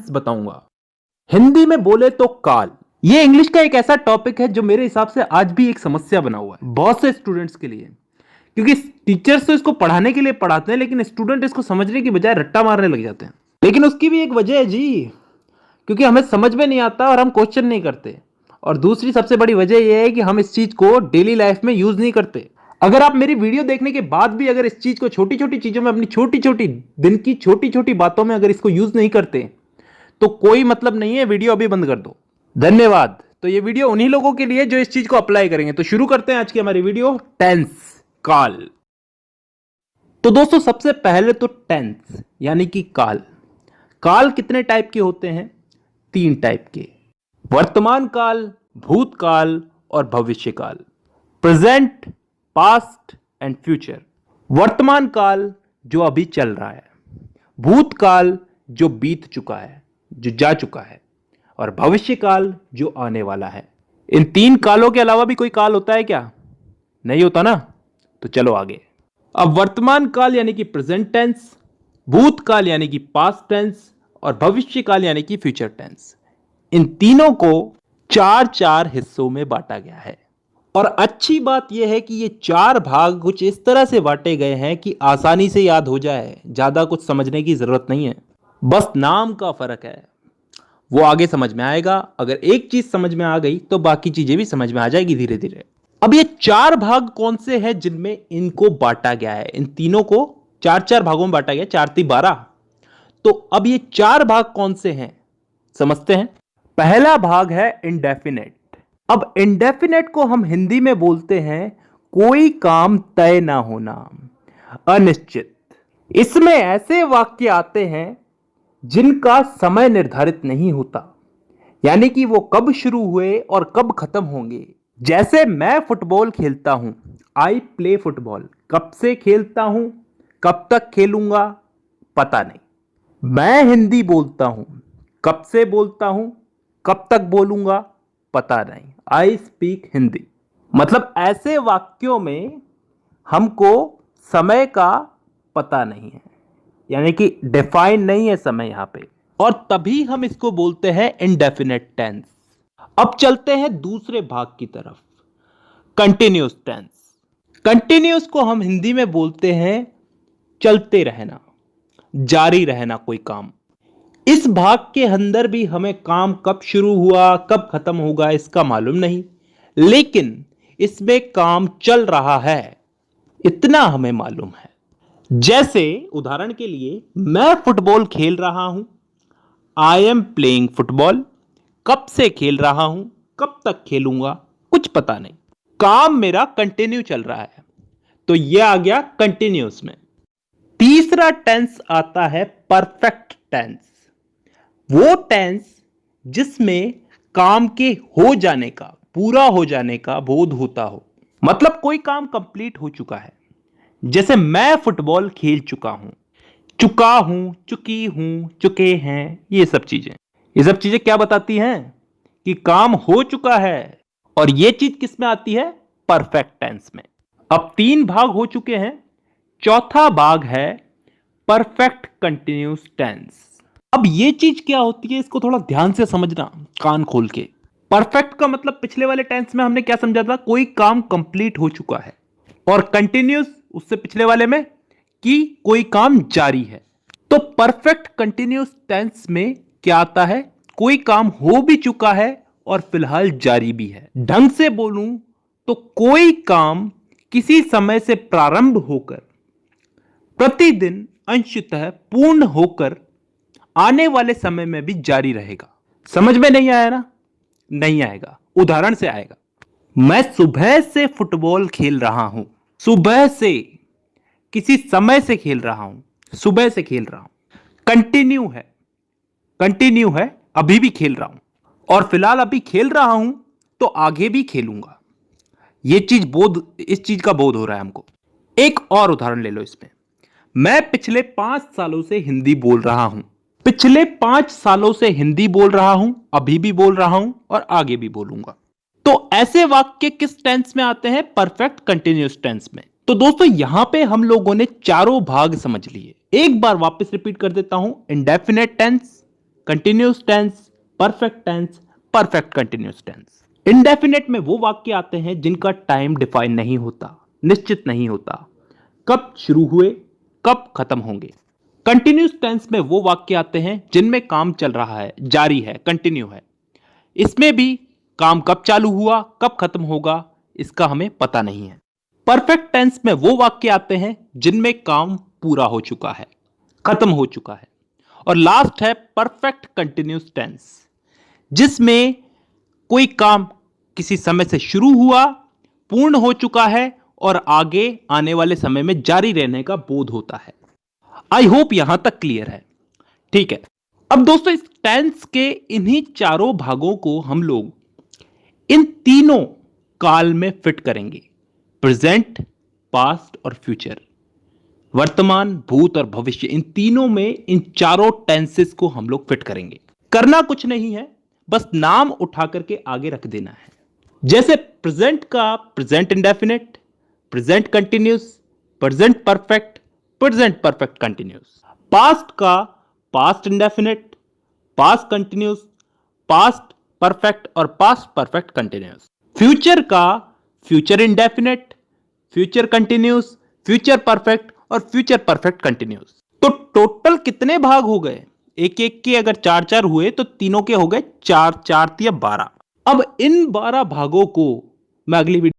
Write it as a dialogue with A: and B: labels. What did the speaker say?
A: Tense बताऊंगा। हिंदी में बोले तो काल। ये इंग्लिश का एक ऐसा टॉपिक है जो मेरे हिसाब से आज भी एक समस्या बना हुआ है बहुत से स्टूडेंट्स के लिए, क्योंकि टीचर्स तो इसको पढ़ाने के लिए पढ़ाते हैं लेकिन स्टूडेंट इसको समझने की बजाय रट्टा मारने लग जाते हैं। लेकिन उसकी भी एक वजह है जी, क्योंकि हमें समझ में नहीं आता और हम क्वेश्चन नहीं करते। और दूसरी सबसे बड़ी वजह यह है कि हम इस चीज को डेली लाइफ में यूज नहीं करते। अगर आप मेरी वीडियो देखने के बाद भी अगर इस चीज को छोटी छोटी चीजों में, अपनी छोटी छोटी दिन की छोटी छोटी बातों में अगर इसको यूज नहीं करते तो कोई मतलब नहीं है, वीडियो अभी बंद कर दो। धन्यवाद। तो ये वीडियो उन्हीं लोगों के लिए जो इस चीज को अप्लाई करेंगे। तो शुरू करते हैं आज की हमारी वीडियो, टेंस, काल। तो दोस्तों सबसे पहले तो टेंस यानी कि काल। काल कितने टाइप के होते हैं? 3 टाइप के, वर्तमान काल, भूतकाल और भविष्य काल। Present, past and future. वर्तमान काल जो अभी चल रहा है, भूतकाल जो बीत चुका है, जो जा चुका है, और भविष्य काल जो आने वाला है। इन 3 कालों के अलावा भी कोई काल होता है क्या? नहीं होता ना। तो चलो आगे। अब वर्तमान काल यानी कि प्रेजेंट टेंस, भूतकाल यानी कि पास्ट टेंस और भविष्य काल यानी कि फ्यूचर टेंस, इन तीनों को 4-4 हिस्सों में बांटा गया है। और अच्छी बात यह है कि ये 4 भाग कुछ इस तरह से बांटे गए हैं कि आसानी से याद हो जाए, ज्यादा कुछ समझने की जरूरत नहीं है, बस नाम का फर्क है। वो आगे समझ में आएगा। अगर एक चीज समझ में आ गई तो बाकी चीजें भी समझ में आ जाएगी धीरे धीरे। अब ये 4 भाग कौन से हैं जिनमें इनको बांटा गया है? इन तीनों को 4-4 भागों में बांटा गया, 4×3=12। तो अब ये 4 भाग कौन से हैं समझते हैं। पहला भाग है इंडेफिनेट। अब इंडेफिनेट को हम हिंदी में बोलते हैं कोई काम तय ना होना, अनिश्चित। इसमें ऐसे वाक्य आते हैं जिनका समय निर्धारित नहीं होता, यानी कि वो कब शुरू हुए और कब खत्म होंगे। जैसे मैं फुटबॉल खेलता हूं, आई प्ले फुटबॉल, कब से खेलता हूं, कब तक खेलूंगा, पता नहीं। मैं हिंदी बोलता हूं, कब से बोलता हूं, कब तक बोलूंगा, पता नहीं। I speak Hindi. मतलब ऐसे वाक्यों में हमको समय का पता नहीं है, यानी कि डिफाइन नहीं है समय यहां पे, और तभी हम इसको बोलते हैं इंडेफिनेट टेंस। अब चलते हैं दूसरे भाग की तरफ, कंटिन्यूअस टेंस। कंटिन्यूअस को हम हिंदी में बोलते हैं चलते रहना, जारी रहना कोई काम। इस भाग के अंदर भी हमें काम कब शुरू हुआ कब खत्म होगा इसका मालूम नहीं, लेकिन इसमें काम चल रहा है इतना हमें मालूम है। जैसे उदाहरण के लिए, मैं फुटबॉल खेल रहा हूं, आई एम प्लेइंग फुटबॉल। कब से खेल रहा हूं, कब तक खेलूंगा, कुछ पता नहीं। काम मेरा कंटिन्यू चल रहा है, तो यह आ गया कंटिन्यूअस में। तीसरा टेंस आता है परफेक्ट टेंस। वो टेंस जिसमें काम के हो जाने का, पूरा हो जाने का बोध होता हो, मतलब कोई काम कंप्लीट हो चुका है। जैसे मैं फुटबॉल खेल चुका हूं, चुका हूं, चुकी हूं, चुके हैं, ये सब चीजें क्या बताती हैं? कि काम हो चुका है। और ये चीज किस में आती है? परफेक्ट टेंस में। अब 3 भाग हो चुके हैं, चौथा भाग है परफेक्ट कंटिन्यूअस टेंस। अब ये चीज क्या होती है, इसको थोड़ा ध्यान से समझना, कान खोल के। परफेक्ट का मतलब पिछले वाले टेंस में हमने क्या समझा था? कोई काम कंप्लीट हो चुका है। और कंटिन्यूअस उससे पिछले वाले में कि कोई काम जारी है। तो परफेक्ट कंटिन्यूअस टेंस में क्या आता है? कोई काम हो भी चुका है और फिलहाल जारी भी है। ढंग से बोलूं तो कोई काम किसी समय से प्रारंभ होकर प्रतिदिन अंशतः पूर्ण होकर आने वाले समय में भी जारी रहेगा। समझ में नहीं आया ना? नहीं आएगा, उदाहरण से आएगा। मैं सुबह से फुटबॉल खेल रहा हूं, सुबह से, किसी समय से खेल रहा हूं, सुबह से खेल रहा हूं। कंटिन्यू है, अभी भी खेल रहा हूं, और फिलहाल अभी खेल रहा हूं तो आगे भी खेलूंगा। इस चीज का बोध हो रहा है हमको। एक और उदाहरण ले लो इसमें। मैं पिछले 5 सालों से हिंदी बोल रहा हूं, पिछले 5 सालों से हिंदी बोल रहा हूं, अभी भी बोल रहा हूं और आगे भी बोलूंगा। तो ऐसे वाक्य किस टेंस में आते हैं? परफेक्ट कंटिन्यूअस टेंस में। तो दोस्तों यहां पे हम लोगों ने चारों भाग समझ लिए। एक बार वापस रिपीट कर देता हूं। Indefinite tense, continuous tense, perfect tense, perfect continuous tense. Indefinite में वो वाक्य आते हैं जिनका टाइम डिफाइन नहीं होता, निश्चित नहीं होता, कब शुरू हुए कब खत्म होंगे। कंटिन्यूस टेंस में वो वाक्य आते हैं जिनमें काम चल रहा है, जारी है, कंटिन्यू है। इसमें भी काम कब चालू हुआ कब खत्म होगा इसका हमें पता नहीं है। परफेक्ट टेंस में वो वाक्य आते हैं जिनमें काम पूरा हो चुका है, खत्म हो चुका है। और लास्ट है परफेक्ट कंटिन्यूस टेंस, जिसमें कोई काम किसी समय से शुरू हुआ, पूर्ण हो चुका है और आगे आने वाले समय में जारी रहने का बोध होता है। आई होप यहां तक क्लियर है। ठीक है, अब दोस्तों इस टेंस के इन्हीं चारों भागों को हम लोग इन तीनों काल में फिट करेंगे, प्रेजेंट, पास्ट और फ्यूचर। वर्तमान, भूत और भविष्य, इन तीनों में इन चारों टेंसेस को हम लोग फिट करेंगे। करना कुछ नहीं है, बस नाम उठा करके आगे रख देना है। जैसे प्रेजेंट का present indefinite, present continuous, present perfect, present perfect continuous. Past का past indefinite, past continuous, past perfect और पास्ट परफेक्ट कंटिन्यूस। फ्यूचर का future indefinite, future continuous, future perfect और फ्यूचर परफेक्ट कंटिन्यूस। तो टोटल कितने भाग हो गए? एक एक के अगर चार चार हुए तो तीनों के हो गए चार, चार या 12। अब इन 12 भागों को मैं अगली वीडियो